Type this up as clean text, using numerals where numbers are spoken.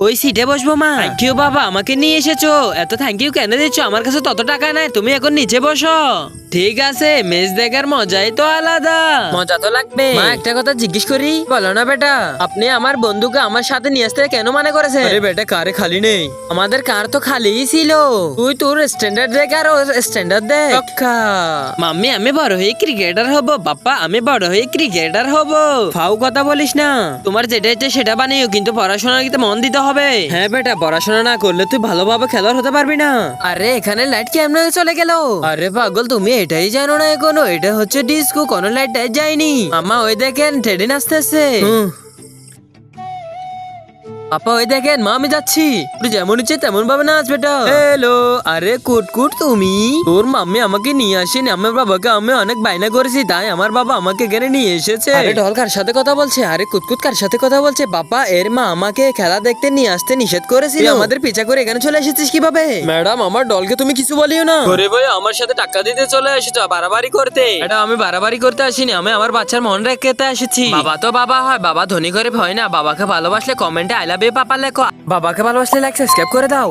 ওই সিটে বসবো মা। থ্যাংক ইউ বাবা, আমাকে নিয়ে এসেছো। এত থ্যাংক ইউ কেন দিচ্ছ? আমার কাছে তত টাকা নাই, তুমি এখন নিচে বসো। ঠিক আছে, মেজ দেখার মজাই তো আলাদা। মজা তো লাগবে। মা একটা কথা জিজ্ঞেস করি, বলো না বেটা, আপনি আমার বন্ধুকে আমার সাথে নিয়ে আসতে কেন মানা করেছেন? আরে বেটা, কারে খালি নেই। আমাদের কার তো খালিই ছিল। তুই তোর স্ট্যান্ডার্ড দেখ আর ওর স্ট্যান্ডার্ড দেখ। মাম্মি, আমি বড় হয়ে ক্রিকেটার হব। বাপ্পা, আমি বড় হয়ে ক্রিকেটার হব। ফাউ কথা বলিস না। তোমার যেটা ইচ্ছে সেটা বানিও, কিন্তু পড়াশোনার দিকে মন দিতে হবে। হ্যাঁ বেটা, পড়াশোনা না করলে তুই ভালোভাবে খেলোয়াড় হতে পারবি না। আরে এখানে লাইট কেমনে চলে গেল? আরে পাগল, তুমি এটাই জানো না এখনো? এটা হচ্ছে ডিস্কো, কোনো লাইট যায়নি। মামা ওই দেখেন ট্রেন আসতেছে। আপা ওই দেখেন, মা আমি যাচ্ছি। তুই যেমন ইচ্ছে তেমন ভাবে নাচ বেটা। হ্যালো, আরে কুটকুট তুমি? তোর মাম্মি আমাকে নিয়ে আসেনি, আমার বাবাকে আমি অনেক বায়না করেছি, তাই আমার বাবা আমাকে এখানে নিয়ে এসেছে। আরে ঢল কার সাথে কথা বলছে? আরে কুতকুত কার সাথে কথা বলছে? বাবা, এর মা আমাকে খেলা দেখতে নিয়ে আসতে নিষেধ করেছিল। তুই আমাদের পিছা করে এখানে চলে এসেছিস কিভাবে? ম্যাডাম, আমার ডলকে তুমি কিছু বলিও না। ওরে ভাই, আমার সাথে টাকা দিতে চলে এসেছো বাড়াবাড়ি করতে। এটা আমি বাড়াবাড়ি করতে আসিনি, আমি আমার বাচ্চার মন রেখেতে এসেছি। বাবা তো বাবা হয়, বাবা ধনী করে হয় না। বাবাকে ভালোবাসলে কমেন্টে আই লাভ ইউ পাপা লেখো। বাবাকে ভালোবাসলে লাইক সাবস্ক্রাইব করে দাও।